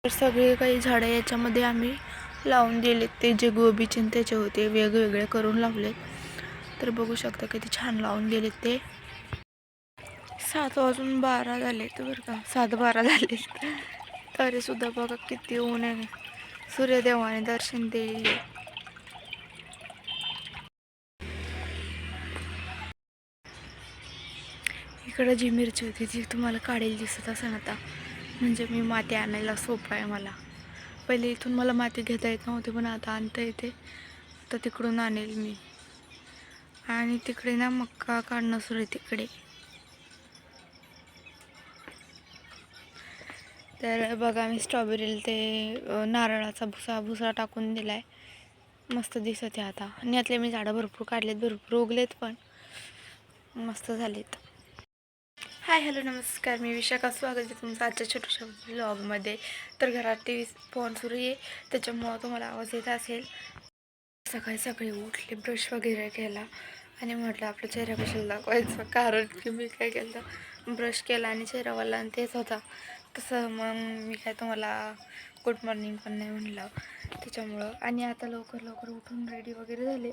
तर सगळे काही झाडं याच्यामध्ये आम्ही लावून दिलेत. ते जे गोबी चिंतेचे होते वेगवेगळे करून लावलेत. तर बघू शकता किती छान लावून दिलेत ते. 7:12 झालेत बरं का, 7:12 झालेत तरी सुद्धा बघा किती ऊन आहे. सूर्यदेवाने दर्शन दिले. इकडं जी मिरची होती ती तुम्हाला काढेल दिसत असेल आता. म्हणजे मी माती आणायला सोपं आहे मला. पहिले इथून मला माती घेता येत नव्हती, पण आता आणता येते. तर तिकडून आणेल मी. आणि तिकडे ना मक्का काढणं सुरू आहे तिकडे. तर बघा मी स्ट्रॉबेरीला ते नारळाचा भुसा टाकून दिलाय. मस्त दिसत आहे आता. आणि यातले मी झाडं भरपूर काढलेत, भरपूर उगलेत पण मस्त झालेत. हाय हॅलो नमस्कार, मी विशाखा. स्वागत आहे तुमचं आजच्या छोट्याशा व्लॉगमध्ये. तर घरात टी व्ही फोन सुरू आहे त्याच्यामुळं तुम्हाला आवाज येत असेल. सकाळी सकाळी उठले, ब्रश वगैरे केला आणि म्हटलं आपल्या चेहरा कशाला दाखवायचं. कारण की मी काय केलं, ब्रश केला आणि चेहरावाला आणि तेच होता. तसं मग मी काय तुम्हाला गुड मॉर्निंग पण नाही म्हणलं त्याच्यामुळं. आणि आता लवकर लवकर उठून रेडी वगैरे झाले.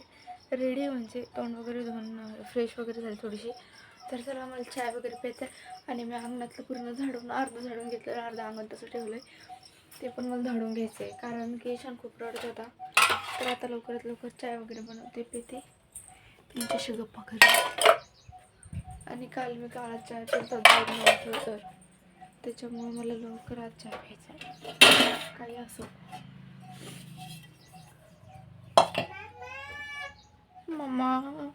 रेडी म्हणजे तोंड वगैरे धुवून फ्रेश वगैरे झाली थोडीशी. तर चला मला चाय वगैरे प्यायचं. आणि मी अंगणातलं पूर्ण झाडून अर्धं झाडून घेतलं, अर्धं अंगण तसं ठेवलं आहे. ते पण मला झाडून घ्यायचं आहे कारण की ईशान खूप रडत होता. तर आता लवकरात लवकर चाय वगैरे बनवते, पिते, तुमच्याशी गप्पा करते. आणि काल मी काळा चाय पिला नव्हतं तर त्याच्यामुळे मला लवकर आज चाय प्यायचा. काही असो. मम्मा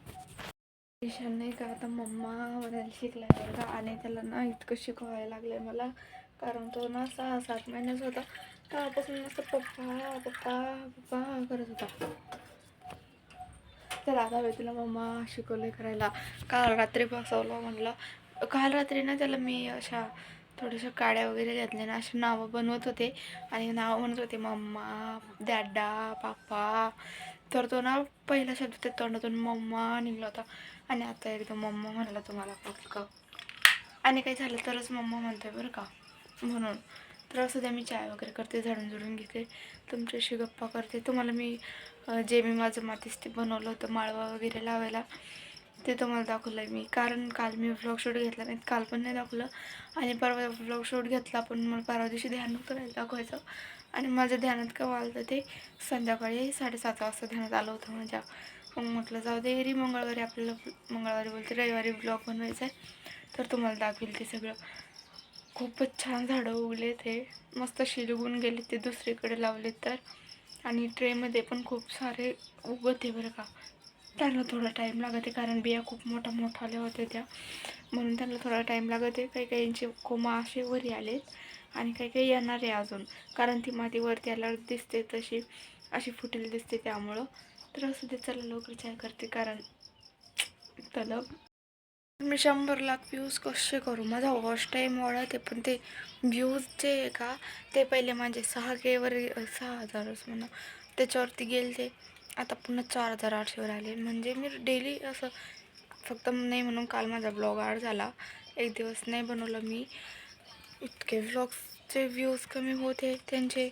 ईशान नाही का आता मम्मा म्हणायला शिकलाय बरं. आणि त्याला ना इतकं शिकवायला लागलंय मला. कारण तो ना 6-7 महिन्याचा होता तेव्हापासून मस्त पप्पा पप्पा पप्पा करत होता. तर आता मी तुला मम्मा शिकवले करायला. काल रात्री बसवलं म्हणलं. काल रात्री ना त्याला मी अशा थोड्याशा काड्या वगैरे घेतल्या ना, अशी नावं बनवत होते आणि नावं म्हणत होते मम्मा, डॅडा, पापा. तर तो ना पहिला शब्द त्या तोंडातून मम्मा निघला होता. आणि आता एकदम मम्मा म्हणला तुम्हाला फक्त. आणि काही झालं तरच मम्मा म्हणतोय बरं का, म्हणून. तर असं द्या, मी चाय वगैरे करते, झाडून घेते, तुमच्याशी गप्पा करते. तुम्हाला मी जे मी माझं मातीस ते बनवलं होतं माळवा वगैरे लावायला, ते तुम्हाला दाखवलं आहे मी. कारण काल मी व्लॉग शूट घेतला नाही, काल पण नाही दाखवलं. आणि परवा व्लॉग शूट घेतला पण मला परवा दिवशी ध्यान नव्हतं नाही दाखवायचं. आणि माझ्या ध्यानात का आलं ते संध्याकाळी 7:30 वाजता ध्यानात आलं होतं माझ्या. मग म्हटलं जाऊ दे, मंगळवारी आपल्याला, मंगळवारी बोलते रविवारी ब्लॉग बनवायचा आहे. तर तुम्हाला दाखवेल ते सगळं. खूपच छान झाडं उगले, ते मस्त शिरगून गेले ते दुसरीकडे लावले तर. आणि ट्रेमध्ये पण खूप सारे उगवते बरं का. त्यांना थोडा टाईम लागते कारण बिया खूप मोठ्या आल्या होत्या त्या, म्हणून त्यांना थोडा टाईम लागते. काही काहींचे कोमा असे वरी आलेत आणि काही काही येणार आहे अजून. कारण ती माती वरती आल्यावर दिसते तशी अशी फुटेल दिसते त्यामुळं. तर असं ते चला लवकर चाय करते कारण त्याला मी 100 लाख व्ह्यूज कसे करू. माझा वॉच टाईम वाढते पण ते व्ह्यूज जे आहे का ते पहिले माझे 6K 6,000च म्हणा त्याच्यावरती गेले. ते आता पुन्हा 4,800वर आले. म्हणजे मी डेली असं फक्त नाही म्हणून काल माझा ब्लॉग ॲड झाला, एक दिवस नाही बनवलं मी. इतके व्लॉग्सचे व्ह्यूज कमी होते त्यांचे,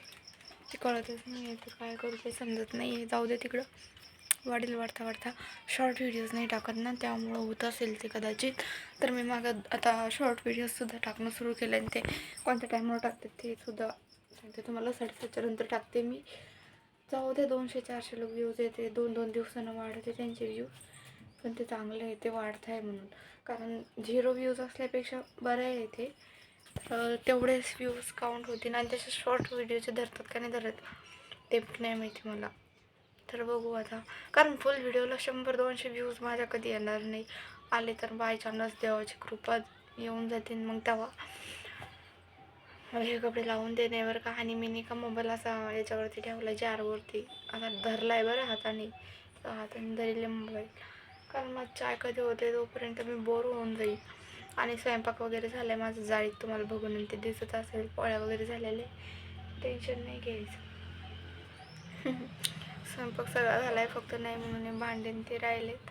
ते कळतच नाही आहे. ते काय करू ते समजत नाही आहे. जाऊ दे तिकडं, वाढेल वाढता शॉर्ट व्हिडिओज नाही टाकत ना त्यामुळं होत असेल ते कदाचित. तर मी मागं आता शॉर्ट व्हिडिओजसुद्धा टाकणं सुरू केलं आणि ते कोणत्या टाईमवर टाकते ते सुद्धा सांगते तुम्हाला. 7:30च्या नंतर टाकते मी. जाऊ दे, 200-400 लोक व्ह्यूज येते, 2-2 दिवसानं वाढते त्यांचे व्ह्यूज. पण ते चांगलं आहे, ते वाढत आहे म्हणून. कारण 0 व्ह्यूज असल्यापेक्षा बरं आहे ते. तेवढेच व्ह्यूज काउंट होतील. आणि त्याचे शॉर्ट व्हिडिओचे धरतात का नाही धरत ते पण नाही माहिती मला. तर बघू आता. कारण फुल व्हिडिओला 100-200 व्ह्यूज माझ्या कधी येणार नाही. आले तर बाय चान्स देवाची कृपा येऊन जातील मग तेव्हा. हे कपडे लावून देणे बरं का. आणि मी नाही का मोबाईल असा याच्यावरती ठेवला जारवरती, असा धरला आहे बरं हाताने धरले मोबाईल. कारण मग चाय कधी होते तोपर्यंत मी बोर होऊन जाईल. आणि स्वयंपाक वगैरे झाला आहे माझं जाळीत, तुम्हाला बघून ते दिसत असेल. पोळ्या वगैरे झालेले, टेन्शन नाही घ्यायचं. स्वयंपाक सगळा झाला आहे, फक्त नाही म्हणून भांडे ते राहिलेत.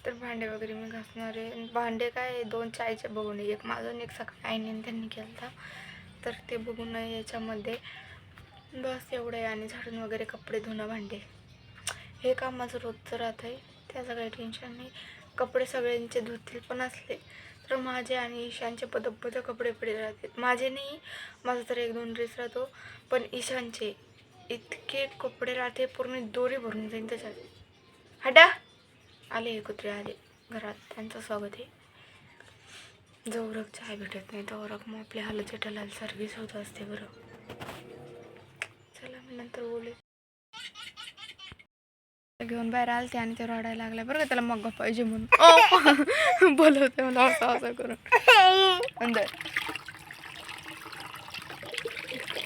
तर भांडे वगैरे मी घासणार आहे. भांडे काय 2 चायचे बघून, एक माझं एक सकाळी आईने त्यांनी केला होता. तर ते बघू नये याच्यामध्ये. बस एवढं आहे. आणि झाडून वगैरे कपडे धुणं भांडे हे काम माझं रोजचं राहत आहे, त्याचं काही टेन्शन नाही. कपडे सगळ्यांचे धुतील पण असले तर माझे आणि ईशानचे पदपद कपडे पडे राहतात. माझे नाही, माझा तर 1-2 ड्रेस राहतो, पण ईशानचे इतके कपडे राहते, पूर्ण दोरी भरून जाईन त्याच्यात. हटा आले कुत्रे आले घरात, त्यांचं स्वागत आहे. जवरक चहा भेटत नाही तवरक मग आपल्या हालत चटाला सर्व्हिस होत असते. बरं चला मी नंतर बोले. घेऊन बाहेर आलते आणि ते रडायला लागले बरं का, त्याला मग पाहिजे म्हणून बोलवते मला असं करून अंदर.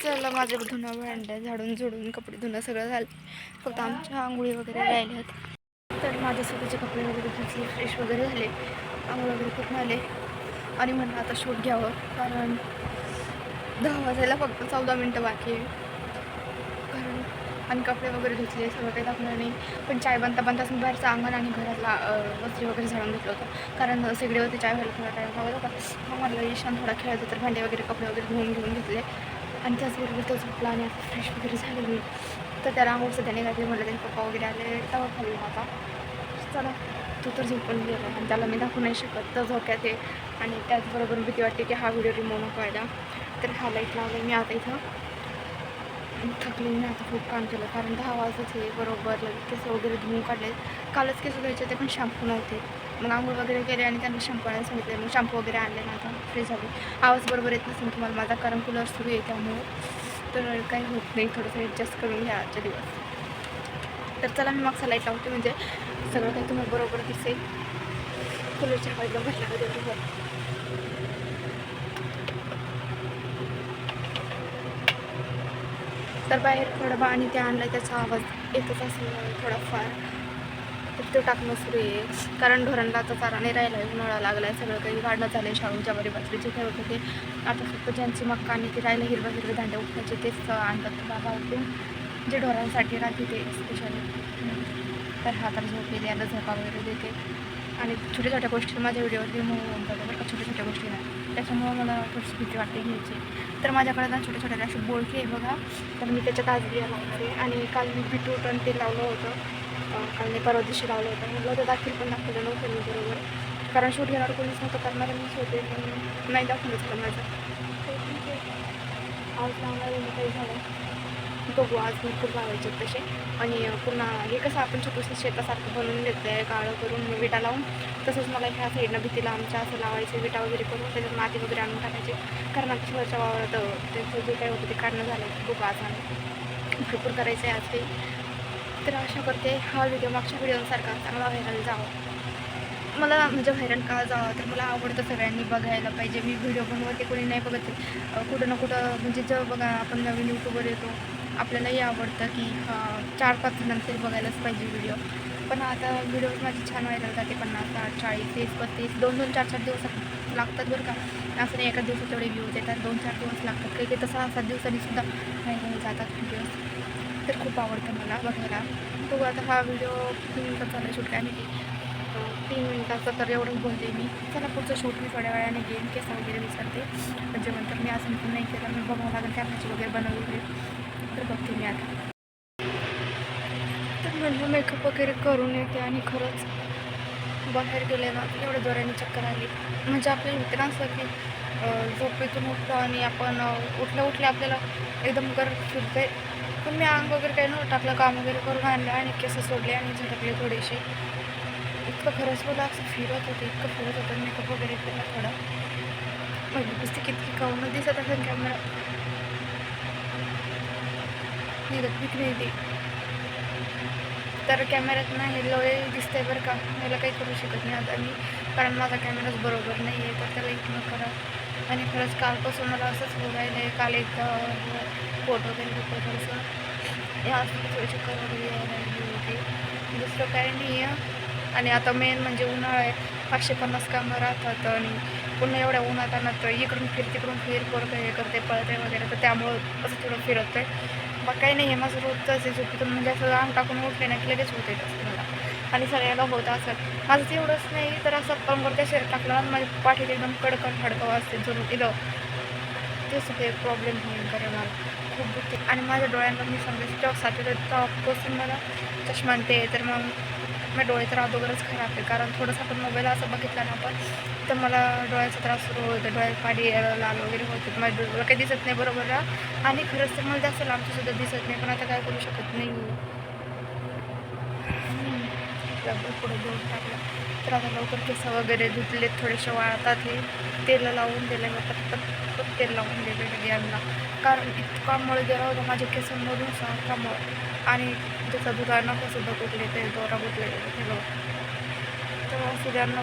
चला माझं धुणं भांड्या झाडून झुडून कपडे धुणं सगळं झालं, फक्त आमच्या आंघोळी वगैरे राहिल्यात. तर माझ्या स्वतःचे कपडे वगैरे धुतले, फ्रेश वगैरे झाले, आंघोळ वगैरे करून आले आणि म्हणलं आता शूट घ्यावं, कारण 10 वाजायला फक्त 14 मिनटं बाकी आहे. कारण आणि कपडे वगैरे धुतले, सगळं काही दाखवलं नाही. पण चाय बनताच मी बाहेरचं अंगण आणि घरातला वस्त्री वगैरे झाडून घेतलं होतं, कारण सगळेवरती चाय व्हायला थोडा टाईम लागत होता. मग म्हटलं ईशान थोडा खेळायचं, तर भांडे वगैरे कपडे वगैरे घेऊन घेतले आणि त्याचबरोबर तो झोपला आणि आता फ्रेश वगैरे झालेली. तर त्याला आंघोळचं त्याने घातली, म्हटलं त्याने पप्पा वगैरे आले तवा खाली आता. चला तू तर झोपून गेला आणि त्याला मी दाखवू नाही शकत, तर झोक्यात आहे. आणि त्याचबरोबर भीती वाटते की हा व्हिडिओ रिमूव्ह नको व्हायला. तर हा लाईट लावला मी आता इथं. थकले मी आता खूप काम केलं, कारण 10 वाजत आहे बरोबर. केस वगैरे धुवून काढले, कालच केस धुवायचे ते पण शॅम्पू नव्हते. मग आंघोळ वगैरे केले आणि त्यांना शॅम्पू आणायला सांगितले. मग शॅम्पू वगैरे आणले ना, आता फ्रेश झाले. आवाज बरोबर येत नसेल तुम्हाला माझा, कारण कूलर सुरू आहे त्यामुळे, तर काही होत नाही. थोडंसं ॲडजस्ट करून घ्या आजच्या दिवस. तर चला मी मागचा लाईट लावते, म्हणजे सगळं काही तुम्हाला बरोबर दिसेल. कूलरच्या हवा भरला का तर बाहेर थोडा आणि ते आणला त्याचा आवाज येतच असेल थोडाफार, तर ते टाकणं सुरू आहे. कारण ढोरांना आता चारा नाही राहिला आहे, उन्हाळा लागला आहे, सगळं काही वाढणं झालं आहे. शाळूच्या बरे बाजरी जे काही होतं ते आता फक्त ज्यांची मक्का आणि ते राहिलं हिरवे दांडे उठण्याचे तेच आणतात बाबा उठून, जे ढोरांसाठी राहते ते स्पेशली. तर हा तर झोपेले, आता झोपा वगैरे देते. आणि छोट्या छोट्या गोष्टी माझ्या व्हिडिओवरती होऊन जातात बरं का, छोट्या छोट्या गोष्टी नाही, त्याच्यामुळं मला थोडीशी भीती वाटते घ्यायची. तर माझ्याकडे ना छोट्या छोट्या अशी बोळकी आहे बघा, तर मी त्याच्यात आज बिया लावणार आहे. आणि काल मी बीटरूट आणि ते लावलं होतं, काल मी परवा दिवशी लावलं होतं. म्हटलं तर पण दाखवलं नव्हतं मी बरोबर, कारण शूट घेणार कोणीच नव्हतं करणार, मीच होते, पण नाही दाखवलं झालं माझं. आज लावणार आहे मी काही झालं बघू, आज भरपूर लावायचे तसे. आणि पुन्हा हे कसं आपण छोटंसं शेतासारखं बनवून घेतं आहे, काळं करून विटा लावून. तसंच मला ह्या साईडनं भीतीला आमच्या असं लावायचं, विटा वगैरे करून त्याच्यात माती वगैरे आणून टाकायचे, कारण आता शेवटच्या वावरात त्यांचं जे काय होतं ते काढणं झालं आहे. खूप आज आणि भरपूर करायचं आहे आज ते. तर आशा करते हा व्हिडिओ मागच्या व्हिडिओसारखा चांगला व्हायरल जावा. मला म्हणजे व्हायरल का जावं, तर मला आवडतं, सगळ्यांनी बघायला पाहिजे. मी व्हिडिओ बनवते, कोणी नाही बघत कुठं ना कुठं, म्हणजे जेव्हा बघा आपण नवीन यूट्यूबवर येतो आपल्यालाही आवडतं की 4-5 नंतर बघायलाच पाहिजे व्हिडिओ. पण आता व्हिडिओ माझी छान व्हायरल जाते, 50, 60, 40, 30, 32, 2-2, 4-4 दिवस लागतात बरं का. असं नाही एका दिवसात तेवढे व्ह्यूज येतात, 2-4 दिवस लागतात, काही ते 6-7 दिवसांनी सुद्धा व्हायरल जातात व्हिडिओज. तर खूप आवडतं मला बघायला. बघू आता हा व्हिडिओ 3 मिनिटाचा चालू शूट काय नाही, 3 मिनिटाचं तर एवढंच बोलते मी. चला पुढचं शूट मी थोड्या वेळाने घेईन, केस वगैरे विचारते, म्हणजे नंतर मी असं पण नाही केलं, मी बघावं लागेल कॅमेराची वगैरे बनवली, तर बघते मी आता. तर म्हणजे मेकअप वगैरे करून येते आणि खरंच बाहेर गेले ना एवढ्या जोराने चक्कर आली, म्हणजे आपल्याला होते ना असं की झोपेतून उठतो आणि आपण उठल्या आपल्याला एकदम गरज फिरते. पण मी अंग वगैरे काही नव्हतं टाकलं, काम वगैरे करून आणलं आणि केस सोडले आणि झटकले थोडेसे. इतकं खरंच मला असं फिरत होतं, इतकं फिरत होतं. मेकअप वगैरे केला थोडा, म्हणजे लिपस्टिक इतकी काऊन दिसत असेल कॅमेरा निघत पिक नाही ती, तर कॅमेऱ्यात नाही लोळे दिसतंय बरं का. मला काही करू शकत नाही आता मी, कारण माझा कॅमेराच बरोबर नाही आहे, तर त्याला इग्नोर करा. आणि खरंच कालपासून मला असंच होऊ राहिलं आहे. काल एक फोटो वगैरे घेतलं थोडंसं, या थोडीशी कर वगैरे यायला लागली होती, दुसरं काही नाही आहे. आणि आता मेन म्हणजे उन्हाळा आहे, 550 कामं राहतात आणि पुन्हा एवढ्या उन्हात आणत इकडून फिर तिकडून फिर पोरतं हे करते पळते वगैरे, तर त्यामुळं असं थोडं फिरत आहे. मग काही नाही आहे, माझं रोजचं असे झोपेतून म्हणजे असं अंग टाकून उठले ना की लगेच होते असते मला, आणि सगळ्याला होत असत. माझं एवढंच नाही तर असं कंबरच्या शेर टाकलं ना माझ्या पाठीत एकदम कडकन हडकं वाजते, जरूर इथं ते सुद्धा एक प्रॉब्लेम होईल करे मला खूप दुखते. आणि माझ्या डोळ्यांना मी सांगते जेव्हा सातवीत तेव्हापासून मला चष्मा आणते. तर मग माझ्या डोळे तर अगोदरच खराब आहे, कारण थोडंसं आपण मोबाईल असं बघितला ना आपण तर मला डोळ्याचा त्रास सुरू होतो, डोळ्यात पाणी लाल वगैरे होते, माझ्या डोळ्याला काही दिसत नाही बरोबर ना. आणि खरंच तर मला जास्त लांबचं सुद्धा दिसत नाही, पण आता काय करू शकत नाही. पुढे घेऊन टाकलं तर आता लवकर केस वगैरे धुतले, थोडेसे वाळतात, हे तेल लावून दिले, मग पटपट तेल लावून दिले यांना, कारण इतका मळ गेला होता माझ्या केसांमधून सारखा मळ. आणि त्याचा दुधानं सुद्धा कुठले ते दोरा कुठले ते बघ. तर असं त्यांना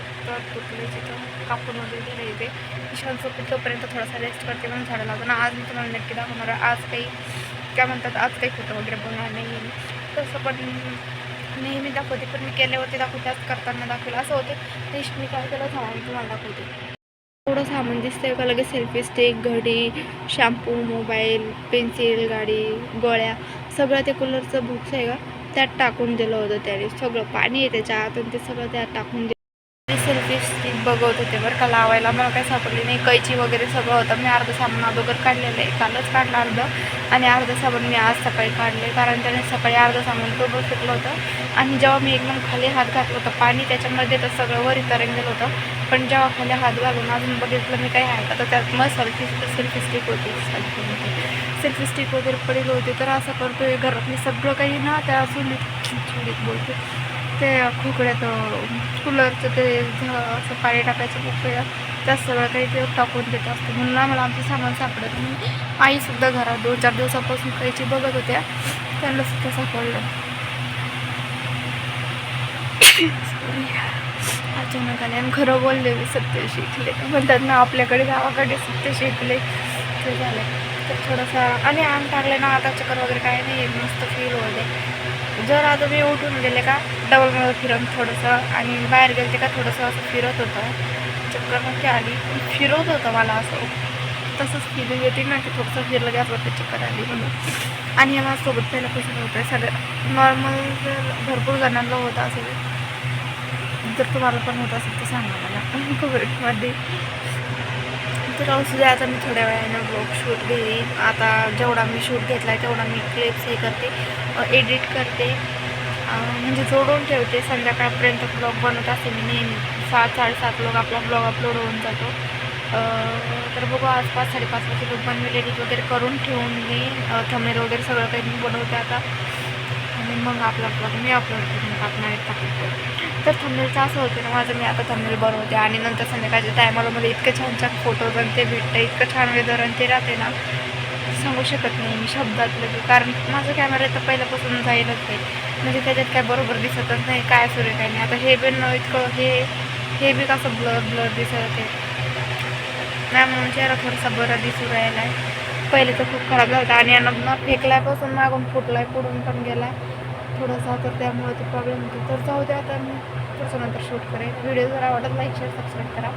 तुटले तिथं कापून वगैरे दिलं इथे ईशान तोपर्यंत थोडासा रेस्ट करते म्हणून झाडं लावतो ना. आज मी तुम्हाला नक्की दाखवणार आहे. आज काही काय म्हणतात, आज काही फोटो वगैरे बनवणार नाही मी, तसं पण नेहमी दाखवते, पण मी केल्यावरती दाखवते, आज करताना दाखवलं असं होते. नेक्स्ट मी काय केलं थांबा मी तुम्हाला दाखवते. थोडं सामान दिसतंय का लगेच सेल्फी स्टिक, घडी, शॅम्पू, मोबाईल, पेन्सिल, गाडी, गोळ्या, सगळं ते कूलरचं बुक्स आहे का त्यात टाकून दिलं होतं त्याने. सगळं पाणी आहे त्याच्यात आणि ते सगळं त्यात टाकून दिलं. सेल्फी स्टिक बघत होते बरं का लावायला, मला काही सापडली नाही. कैची वगैरे सगळं होतं. मी अर्धं सामान अगोदर काढलेलं आहे, कालच काढलं अर्धं, आणि अर्धं सामान मी आज सकाळी काढले, कारण त्याने सकाळी अर्धं सामान टोबल फेकलं होतं. आणि जेव्हा मी एकदम खाली हात घातलं होतं पाणी त्याच्यामध्ये तर सगळं वर तरंग गेलं होतं. पण जेव्हा खाली हात घालून अजून बघितलं मी काय आहे का, तर त्यात मग सेल्फी स्टिक होती. सेल्फी स्टिक वगैरे पडले होते. तर असं करतोय घरात मी सगळं काही ना त्या चुलीत बोलते ते खोकड्यात कूलरचं ते असं पाणी टाकायचं पोकळ्या त्यात सगळं काही ते टाकून देत असतं, म्हणून आम्हाला आमचं सामान सापडत नाही. आईसुद्धा घरात 2-4 दिवसापासून काहीची बघत होत्या, त्यांना सुद्धा सापडलं. अचानक आले आणि खरं बोलले मी सत्य शिकले म्हणतात ना, आपल्याकडे गावाकडे सत्य शिकले ते झालं. तर थोडंसं आणि आम टाकले ना, आता चक्कर वगैरे काय नाही, मस्त फील होते. जर आता मी उठून गेले का डबलमध्ये फिरून थोडंसं आणि बाहेर गेले का थोडंसं असं फिरत होतं, चक्कर नक्की आली फिरवत होतं मला असं, तसंच फिलिंग येते ना की थोडंसं फिरलं की असं वाटतं चक्कर आली म्हणून. आणि हे माझ्यासोबत पहिल्यापासून होतं आहे, सगळं नॉर्मल भरपूर जणांना होतं असेल. जर तुम्हाला पण होत असेल तर सांगा मला कमेंटमध्ये. तर असू दे, आता मी थोड्या वेळानं ब्लॉग शूट घेईन. आता जेवढा मी शूट घेतला आहे तेवढा मी क्लिप्स हे करते, एडिट करते, म्हणजे जोडून ठेवते. संध्याकाळपर्यंत ब्लॉग बनवत असते मी नेहमी. 7-7:30 लोक आपला ब्लॉग अपलोड होऊन जातो. तर बघू आज 5-5:30 वाजता लोक बनवेल, एडिट वगैरे करून ठेवून मी थंबनेल वगैरे सगळं काही मी बनवते आता. आणि मग आपला ब्लॉग मी अपलोड करून टाकणार. तर थंबनेलचं असं होतं ना माझं, मी आता थंबनेल बनवते आणि नंतर संध्याकाळच्या टायमाला मला इतके छान छान फोटोज आणि ते भेटतं, इतकं छान वेदर आणि ते राहते ना, सांगू शकत नाही मी शब्दातलं की. कारण माझं कॅमेरा तर पहिल्यापासून जाईलच आहे, म्हणजे त्याच्यात काय बरोबर दिसतच नाही काय सुरू काय नाही. आता हे पण इतकं हे बी कसं ब्लर दिसत आहे मॅम, म्हणून चेहरा थोडासा बरा दिसू राहिला आहे. पहिले तर खूप खराब झाला आणि यांना फेकल्यापासून मागून फुटलाय, पुढून पण गेला थोडासा, तर त्यामुळे ते प्रॉब्लेम होतो. तर जाऊ द्या, आता मी थोडंसं नंतर शूट करेन. व्हिडिओ जर आवडत लाईक शेअर सबस्क्राईब करा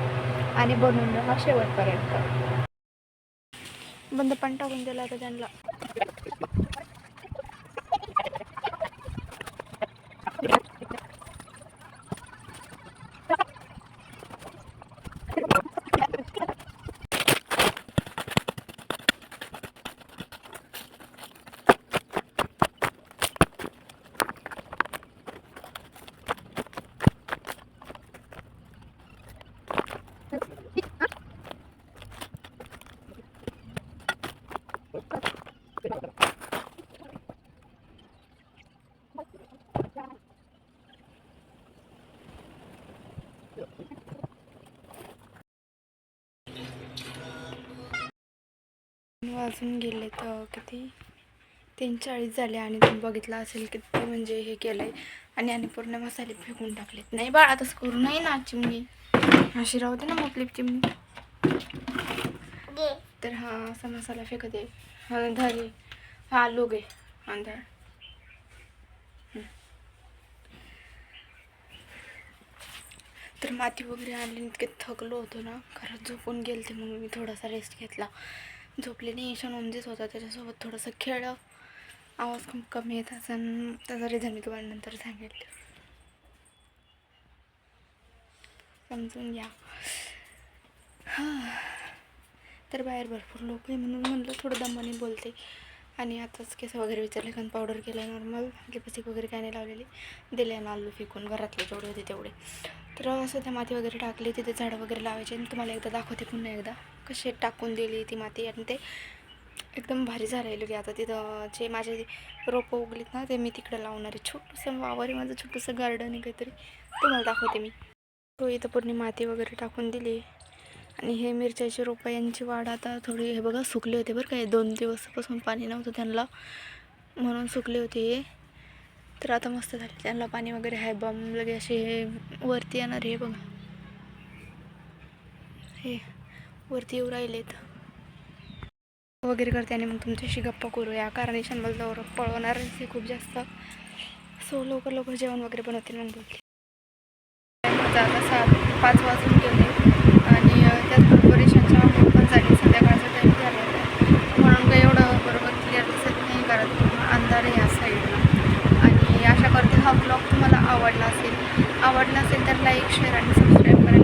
आणि बनवून हा शेवटपर्यंत. बंद पण टाकून दिला आता त्यांना. वाजून गेले तर किती 3:40 झाले आणि तुम्ही बघितलं असेल किती म्हणजे हे केलं आहे. आणि पूर्ण मसाले फेकून टाकलेत. नाही बाळा तसं करू नाही ना, चिमणी अशी राहते ना मोकली चिमणी. तर हा असा मसाला फेकत आहे. हा धरे, हा लोग आहे अंधार. तर माती वगैरे आणली, इतके थकलो होतो ना, खरंच झोपून गेलते. मग मी थोडासा रेस्ट घेतला, झोपले नाही. ईशान उमजीच होता, त्याच्यासोबत थोडंसं खेळलं. आवाज खूप कमी येत असेल, त्याचा रिझन मी तुम्हाला नंतर सांगेल, समजून घ्या. हां, तर बाहेर भरपूर लोक आहे म्हणून म्हणलं थोडं दमाने बोलते. आणि आताच केस वगैरे विचारले कारण पावडर केलं नॉर्मल, लिपस्टिक वगैरे काय नाही लावलेली, दिले ना आलू फेकून घरातले जेवढे होते तेवढे. तर असं त्या माती वगैरे टाकली, तिथे झाडं वगैरे लावायचे. आणि तुम्हाला एकदा दाखवते पुन्हा एकदा कसे टाकून दिली ती माती. आणि ते एकदम भारी झालेलं की आता तिथं जे माझे रोपं उगलीत ना ते मी तिकडे लावणार आहे. छोटंसं वावर आहे माझं, छोटंसं गार्डन आहे काहीतरी, तुम्हाला दाखवते मी. तो इथं पूर्ण माती वगैरे टाकून दिली. आणि हे मिरच्याचे रोपं यांची वाढ आता थोडी, हे बघा सुकले होते बरं का, 2 दिवसापासून पाणी नव्हतं त्यांना म्हणून सुकले होते हे. तर आता मस्त झाले, त्यांना पाणी वगैरे आहे. बॉम्ब लगे असे हे वरती येणार, हे बघा हे वरती येऊ राहिलेत वगैरे करते. आणि मग तुमच्याशी गप्पा करूया कारण ईशान मला पळवणार आहे खूप जास्त. सो लवकर लवकर जेवण वगैरे बनवते मग बोलते. आता 5 वाजून गेले आणि त्याचबरोबर ईशानच्या आंघोळ पण झाली, संध्याकाळचा टाईम झाला होता म्हणून काही एवढं बरोबर क्लिअर दिसत नाही कारण पूर्ण अंधार आहे या साईडला. आणि आशा करते हा ब्लॉग तुम्हाला आवडला असेल तर लाईक शेअर आणि सबस्क्राईब करा.